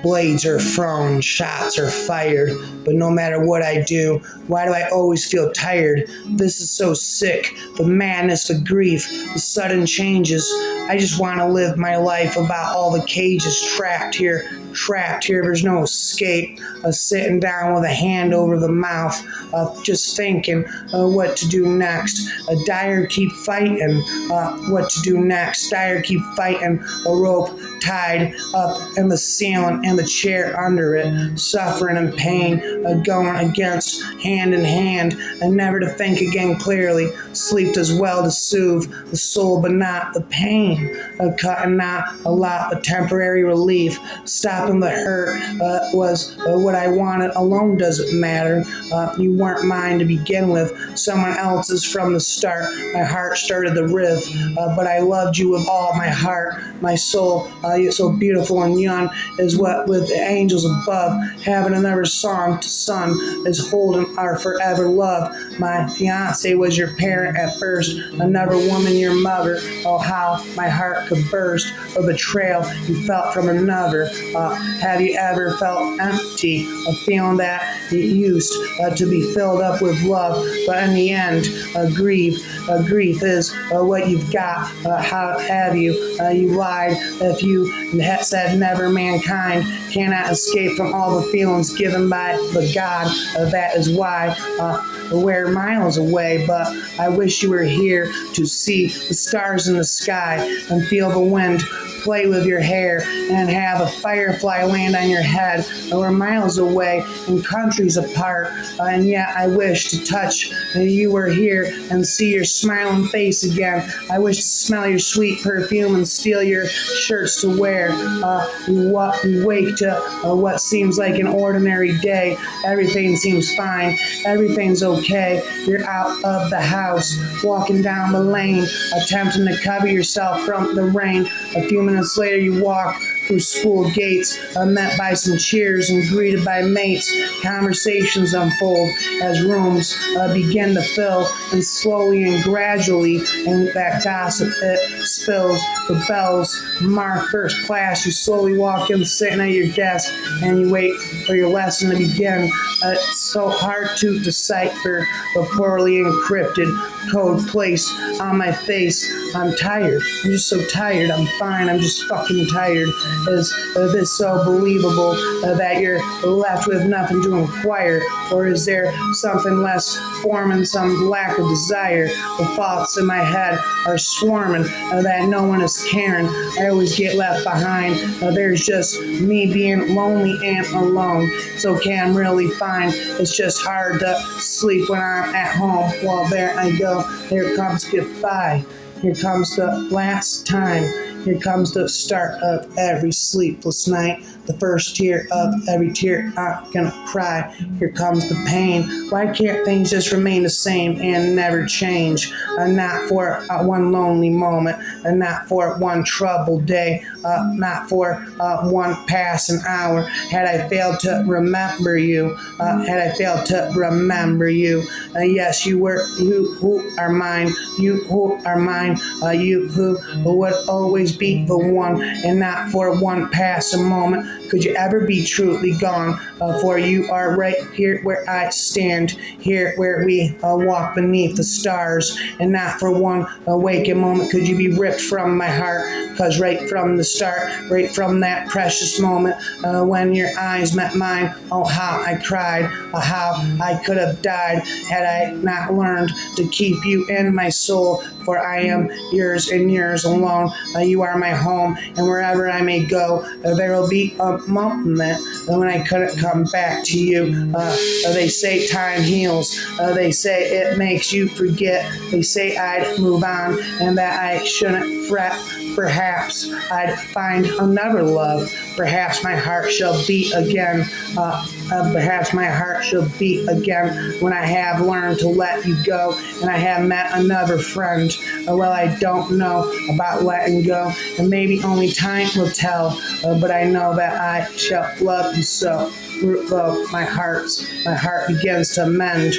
Blades are thrown, shots are fired, but no matter what I do, why do I always feel tired? This is so sick, the madness, the grief, the sudden changes. I just want to live my life about all the cages trapped here, there's no escape. Sitting down with a hand over the mouth, just thinking what to do next. Dire keep fighting, what to do next. Dire keep fighting, a rope tied up in the ceiling and the chair under it, suffering and pain, going against hand in hand, and never to think again clearly. Sleep does well to soothe the soul, but not the pain. Cutting out a lot of temporary relief. Stopping the hurt was what I wanted. Alone doesn't matter. You weren't mine to begin with. Someone else's from the start. My heart started to riff, but I loved you with all my heart, my soul. You're so beautiful and young is what with the angels above. Having another song to sung is holding our forever love. My fiance was your parent at first, another woman your mother. Oh, how my heart could burst. A betrayal you felt from another. Have you ever felt empty, a feeling that you used to be filled up with love, but in the end, grief is what you've got. How have you? You lied if you said never. Mankind cannot escape from all the feelings given by the God. That is why we're miles away, but I wish you were here to see the stars in the sky and feel the wind play with your hair and have a firefly land on your head. We're miles away and countries apart, and yet I wish to touch you were here and see your smiling face again. I wish to smell your sweet perfume and steal your shirts to wear. You wake to what seems like an ordinary day. Everything seems fine. Everything's okay. You're out of the house, walking down the lane, attempting to cover yourself from the rain. A few minutes later, you walk through school gates, met by some cheers and greeted by mates. Conversations unfold as rooms begin to fill, and slowly and gradually, and that gossip it spills. The bells mark first class. You slowly walk in, sitting at your desk, and you wait for your lesson to begin. It's so hard to decipher the poorly encrypted code placed on my face. I'm tired. I'm just so tired. I'm fine. I'm just fucking tired. Is this so believable that you're left with nothing to inquire? Or is there something less forming, some lack of desire? The thoughts in my head are swarming that no one is caring. I always get left behind. There's just me being lonely and alone. It's okay, I'm really fine. It's just hard to sleep when I'm at home. Well, there I go. Here comes goodbye. Here comes the last time. Here comes the start of every sleepless night. The first tear of every tear I'm gonna cry. Here comes the pain. Why can't things just remain the same and never change? Not for one lonely moment, and not for one troubled day, not for one passing hour. Had I failed to remember you, yes, you were, you who are mine, you who are mine, you who would always be the one, and not for one passing moment could you ever be truly gone. For you are right here where I stand, here where we walk beneath the stars, and not for one waking moment could you be ripped from my heart. Cause right from the start, right from that precious moment when your eyes met mine, oh how I cried, how I could have died had I not learned to keep you in my soul. For I am yours and yours alone. You are my home, and wherever I may go, there will be a moment when I couldn't come back to you. They say time heals. They say it makes you forget. They say I'd move on and that I shouldn't fret. Perhaps I'd find another love. Perhaps my heart shall beat again. Perhaps my heart shall beat again when I have learned to let you go and I have met another friend. Well, I don't know about letting go, and maybe only time will tell. But I know that I shall love you so. My heart begins to mend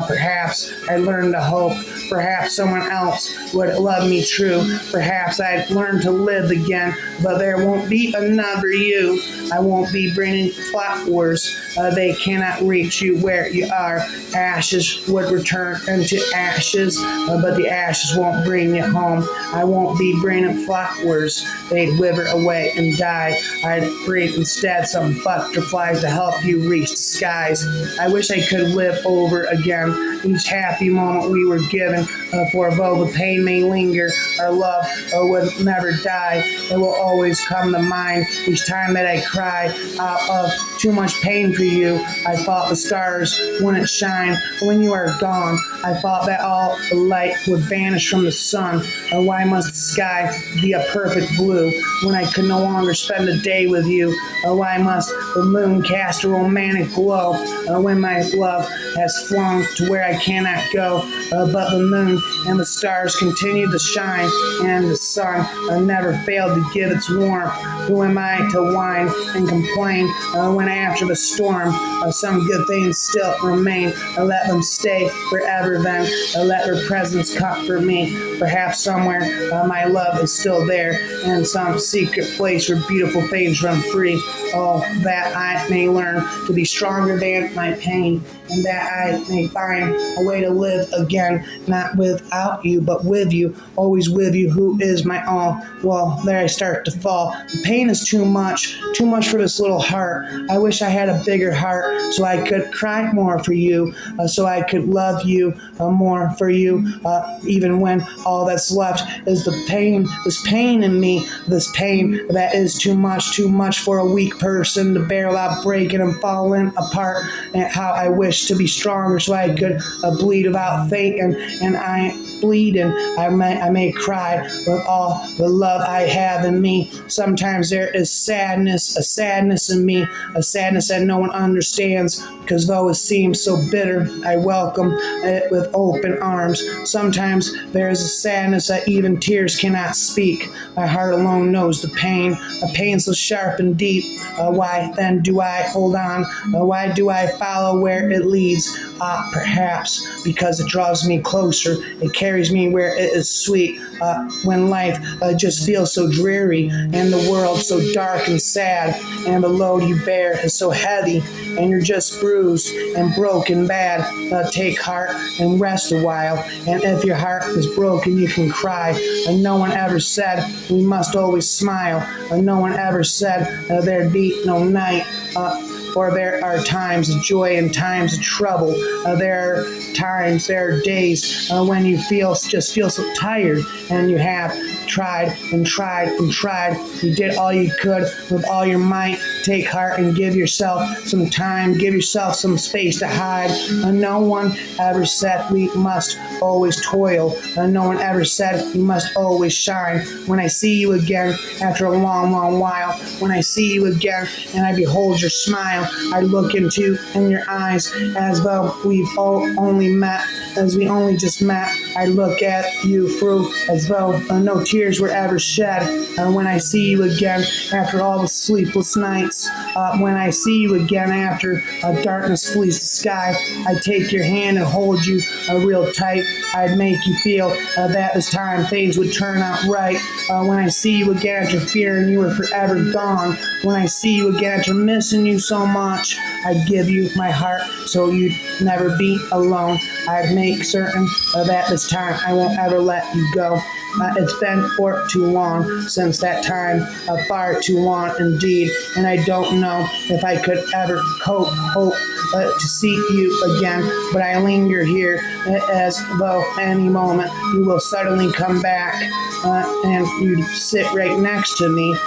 Perhaps I learned to hope. Perhaps someone else would love me true. Perhaps I'd learn to live again, but there won't be another you. I won't be bringing flowers. They cannot reach you where you are. Ashes would return into ashes, but the ashes won't bring you home. I won't be bringing flowers. They'd wither away and die. I'd bring instead some butterflies to help you reach the skies. I wish I could live over again each happy moment we were given, for though the pain may linger, our love would never die. It will always come to mind each time that I cry out of too much pain for you. I thought the stars wouldn't shine when you are gone. I thought that all the light would vanish from the sun. Why must the sky be a perfect blue when I could no longer spend a day with you? Why must the moon cast a romantic glow when my love has flown to where I cannot go? But the moon and the stars continue to shine, and the sun never failed to give its warmth. Who am I to whine and complain when after the storm some good things still remain? Let them stay forever then. Let their presence comfort me. Perhaps somewhere my love is still there, in some secret place where beautiful things run free. Oh, that I may learn to be stronger than my pain, and that I may find a way to live again, not without you, but with you, always with you, who is my all. Well, there I start to fall. The pain is too much for this little heart. I wish I had a bigger heart so I could cry more for you, so I could love you more for you, even when all that's left is the pain, this pain in me, this pain that is too much for a weak person to bear without breaking and falling apart. And how I wish to be stronger so I could bleed without fainting, and I bleeding. I may cry with all the love I have in me. Sometimes there is sadness, a sadness in me, a sadness that no one understands, because though it seems so bitter, I welcome it with open arms. Sometimes there is a sadness that even tears cannot speak. My heart alone knows the pain, a pain so sharp and deep. Why then do I hold on? Why do I follow where it leads? Perhaps because it draws me closer. It carries me where it is sweet. When life just feels so dreary, and the world so dark and sad, and the load you bear is so heavy, and you're just bruised and broken bad. Take heart and rest a while, and if your heart is broken, you can cry. And no one ever said we must always smile. And no one ever said there'd be no night. For there are times of joy and times of trouble. There are days when you just feel so tired, and you have tried and tried and tried. You did all you could with all your might. Take heart and give yourself some time. Give yourself some space to hide. No one ever said we must always toil. No one ever said we must always shine. When I see you again after a long, long while, when I see you again and I behold your smile, I look into in your eyes as though we've only met, as we only just met. I look at you through as though no tears were ever shed. When I see you again after all the sleepless nights, when I see you again after darkness flees the sky, I take your hand and hold you real tight. I'd make you feel that this time things would turn out right. When I see you again after fearing you were forever gone, when I see you again after missing you so much, I'd give you my heart so you'd never be alone. I'd make certain that this time I won't ever let you go. It's been for too long since that time, far too long indeed, and I don't know if I could ever hope to see you again, but I linger here as though any moment you will suddenly come back, and you'd sit right next to me,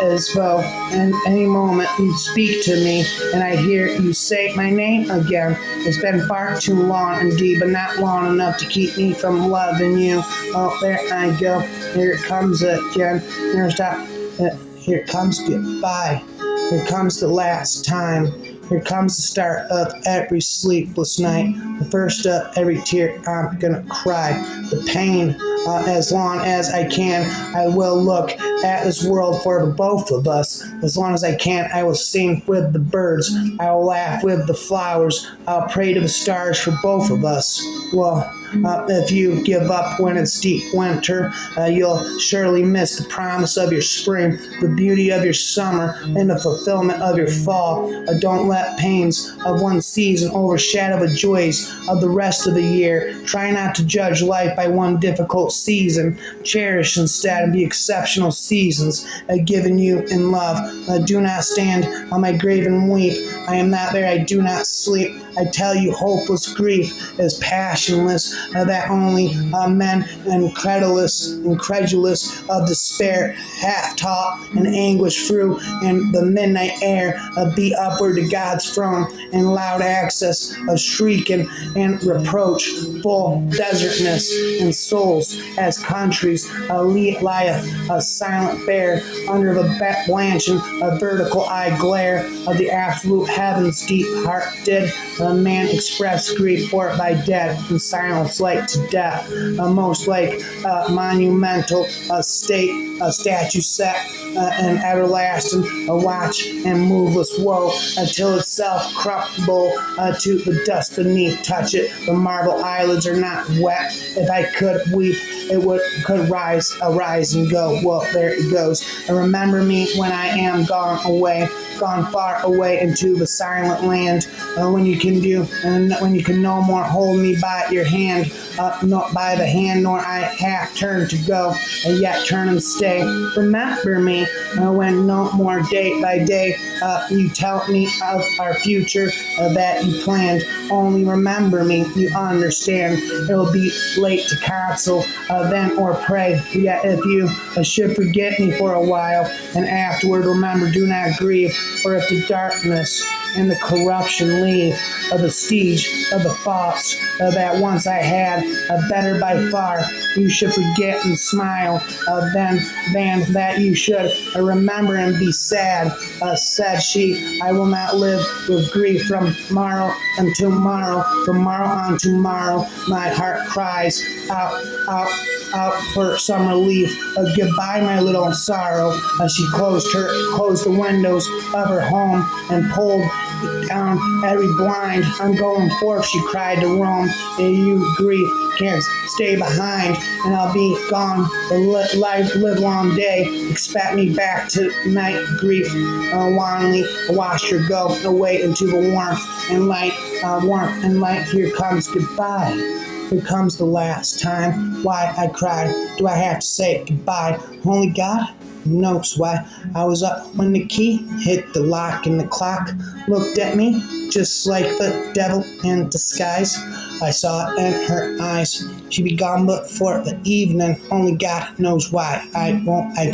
as though in any moment you'd speak to me, and I'd hear you say my name again. It's been far too long indeed, but not long enough to keep me from loving you. Oh, there I go. Here it comes again. Here it comes goodbye. Here comes the last time. Here comes the start of every sleepless night. The first of every tear I'm gonna cry. The pain, as long as I can, I will look at this world for the both of us. As long as I can, I will sing with the birds. I will laugh with the flowers. I'll pray to the stars for both of us. Well, if you give up when it's deep winter, you'll surely miss the promise of your spring, the beauty of your summer, and the fulfillment of your fall. Don't let pains of one season overshadow the joys of the rest of the year. Try not to judge life by one difficult season. Cherish instead the exceptional seasons given you in love. Do not stand on my grave and weep. I am not there, I do not sleep. I tell you, hopeless grief is passionless, that only men incredulous of despair, half-taught and anguish through in the midnight air, beat upward to God's throne in loud access of shrieking and reproach, full desertness and souls as countries lieth a silent bear under the blanching vertical eye glare of the absolute heavens. Deep heart did man express grief for it by dead in silence like to death, most like monumental statue set and everlasting, a watch and moveless woe until itself crumble to the dust beneath. Touch it, the marble eyelids are not wet. If I could weep, could arise and go. Well, there it goes. And remember me when I am gone far away into the silent land. When you can no more hold me by your hand, not by the hand, nor I half turn to go, and yet turn and stay. Remember me when no more day by day you tell me of our future that you planned. Only remember me, you understand. It will be late to counsel then or pray. Yet if you should forget me for a while, and afterward remember, do not grieve. For if the darkness and the corruption leave a vestige of the thoughts that once I had, better by far, you should forget and smile, than that you should remember and be sad. Said she, I will not live with grief from morrow until morrow, from morrow on tomorrow. My heart cries out for some relief. Goodbye, my little sorrow. She closed the windows of her home and pulled down every blind. I'm going forth, she cried to Rome. You grief can't stay behind, and I'll be gone the live long day. Expect me back tonight, grief. Wanly watched her go away into the warmth and light. Here comes goodbye. Here comes the last time. Why, I cried, do I have to say goodbye? Only God knows why. I was up when the key hit the lock, and the clock looked at me just like the devil in disguise. I saw it in her eyes. She'd be gone but for the evening. Only God knows why. I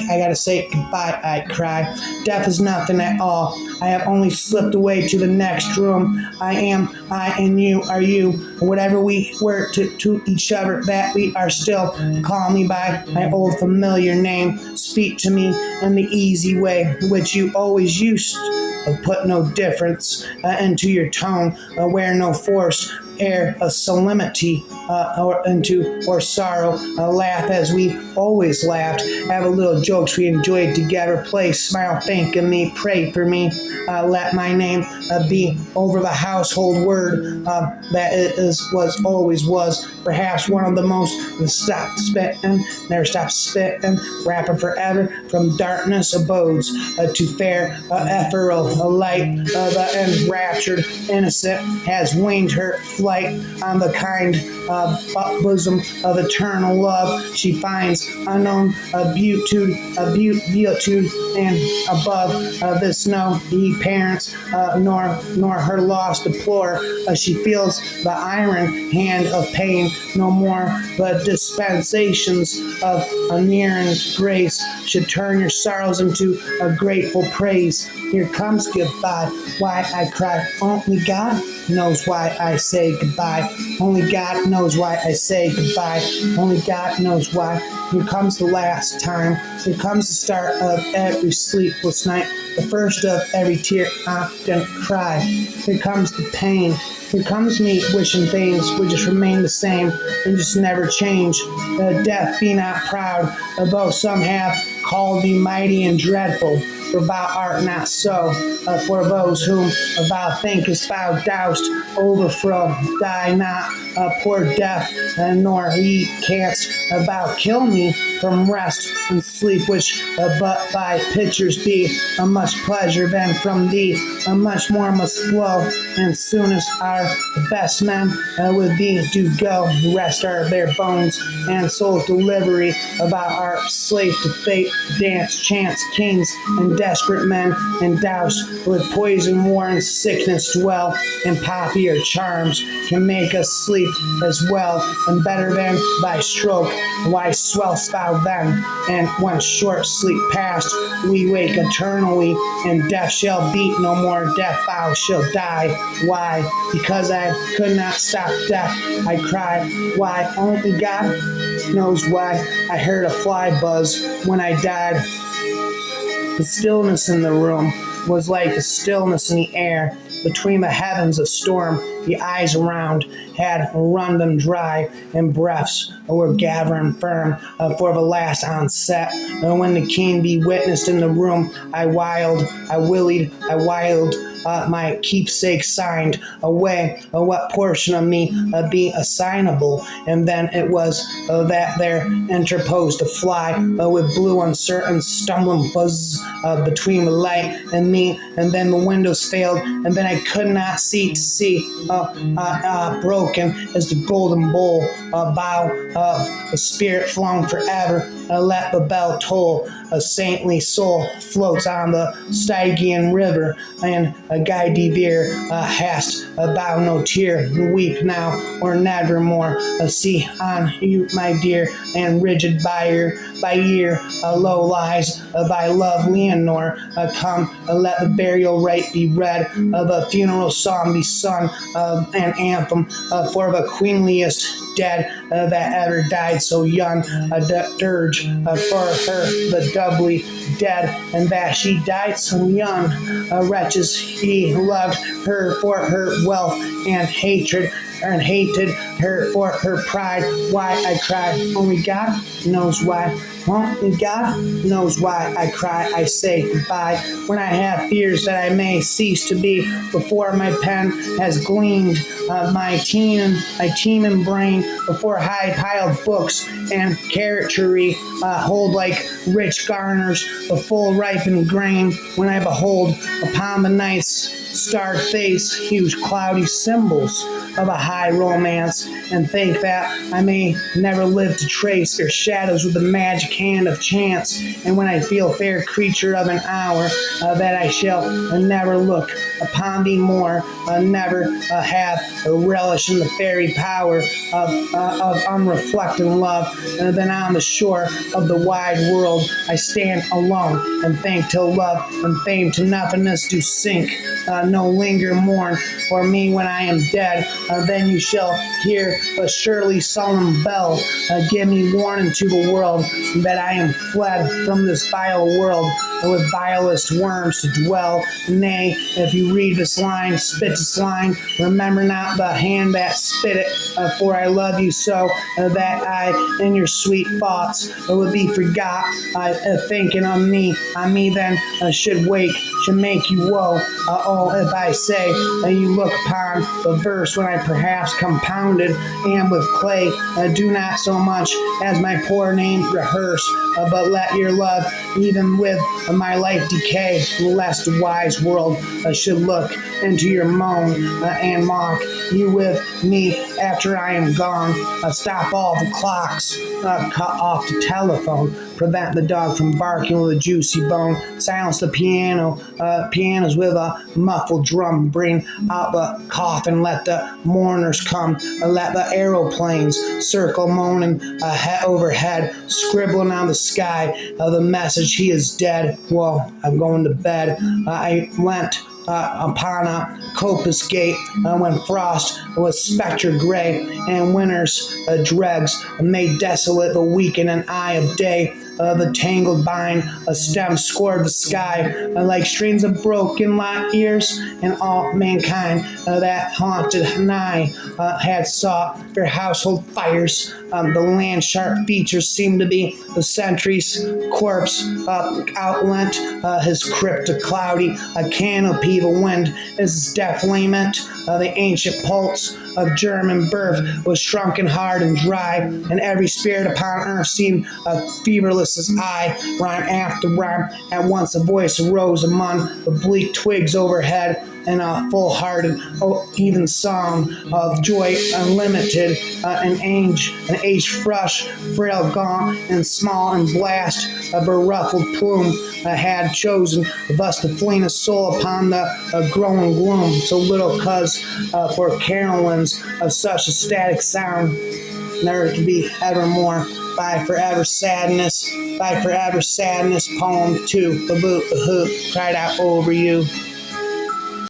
gotta say goodbye, I cry. Death is nothing at all. I have only slipped away to the next room. I and you are you. Whatever we were to each other, that we are still. Call me by my old familiar name. Speak to me in the easy way which you always used. Put no difference into your tone. Wear no force air, a solemnity or sorrow. Laugh as we always laughed. Have a little jokes we enjoyed together. Play, smile, think of me, pray for me. Let my name be over the household word that always was. Perhaps one of the most never stop spitting, rapping forever from darkness abodes to fair ethereal light. The enraptured innocent has winged her flight on the kind bosom of eternal love. She finds unknown beatitude, and above this no ye parents nor her loss deplore. She feels the iron hand of pain no more. The dispensations of a nearing grace should turn your sorrows into a grateful praise. Here comes goodbye. Why I cry, only God knows why I say goodbye. Only God knows why I say goodbye. Only God knows why. Here comes the last time. Here comes the start of every sleepless night. The first of every tear often cry. Here comes the pain. Here comes me wishing things would just remain the same and just never change. Death be not proud, though some have called me mighty and dreadful, for thou art not so. For those whom thou thinkest thou dost overthrow, die not, poor death, nor ye canst thou kill me from rest and sleep, which but thy pictures be. Much pleasure then from thee, much more must flow, and soon as our best men with thee do go, rest are their bones and soul's delivery. Thou art slave to fate, dance, chance, kings, and desperate men, and doused with poison, war, and sickness dwell, and popular charms can make us sleep as well, and better than thy stroke. Why swell'st thou then? And when short sleep past, we wake eternally, and death shall beat no more death, thou shalt die. Why? Because I could not stop death, I cried. Why? Only God knows why. I heard a fly buzz when I died. The stillness in the room was like the stillness in the air. Between the heavens a storm, the eyes around had run them dry, and breaths were gathering firm for the last onset. And when the king be witnessed in the room, I wiled, my keepsake signed away, what portion of me be assignable. And then it was that there interposed a fly with blue uncertain stumbling buzz between the light and me, and then the windows failed, and then I could not see to see, broken as the golden bowl, bow of a spirit flown forever. Let the bell toll, a saintly soul floats on the Stygian river, and a guy devere, hast thou no tear, weep now or never more. See on you, my dear, and rigid by year, low lies thy love, Leonore. Come, let the burial rite be read, the funeral song be sung, an anthem for the queenliest dead that ever died so young, a dirge for her the doubly dead, and that she died so young. Wretches, he loved her for her wealth and hatred, and hated her for her pride. Why I cried, only God knows why. Only God knows why I cry. I say goodbye when I have fears that I may cease to be. Before my pen has gleamed my teeming brain, before high-piled books and carrotery hold like rich garners the full ripened grain. When I behold upon the night's starred face huge cloudy symbols of a high romance, and think that I may never live to trace their shadows with the magic hand of chance. And when I feel fair creature of an hour, that I shall never look upon thee more, never have a relish in the fairy power of unreflecting love, then on the shore of the wide world I stand alone, and think till love and fame to nothingness do sink. No linger mourn for me when I am dead, then you shall hear a surely solemn bell give me warning to the world that I am fled from this vile world with vilest worms to dwell. Nay, if you read this line, spit this line, remember not the hand that spit it, for I love you so that I in your sweet thoughts would be forgot, thinking on me then should wake, should make you woe. Oh, if I say you look upon the verse when I perhaps compounded and with clay, do not so much as my poor name rehearse, but let your love even with my life decay, lest the wise world should look into your moan and mock you with me after I am gone. Stop all the clocks, cut off the telephone, prevent the dog from barking with a juicy bone, silence the pianos with a muffled drum, bring out the coffin, let the mourners come, let the aeroplanes circle moaning overhead, scribbling on the sky the message he is dead. Well, I'm going to bed. I went upon a coppice gate when frost was spectre gray, and winter's dregs made desolate the weakening eye of day. the tangled vine, a stem scored the sky, like strings of broken light ears, and all mankind that haunted nigh had sought their household fires. The land sharp features seemed to be the sentry's corpse outlent his crypt a cloudy a canopy. The wind is definitely meant the ancient pulse of German birth was shrunken hard and dry, and every spirit upon earth seemed feverless as I. Rhyme after rhyme, at once a voice arose among the bleak twigs overhead, and a full-hearted, even song of joy unlimited, an age fresh, frail, gaunt, and small, and blast a beruffled plume had chosen thus to fling a soul upon the growing gloom. So little cause for carolings of such a static sound, never to be evermore. By forever sadness, poem 2, the boot, the hoop cried out over you.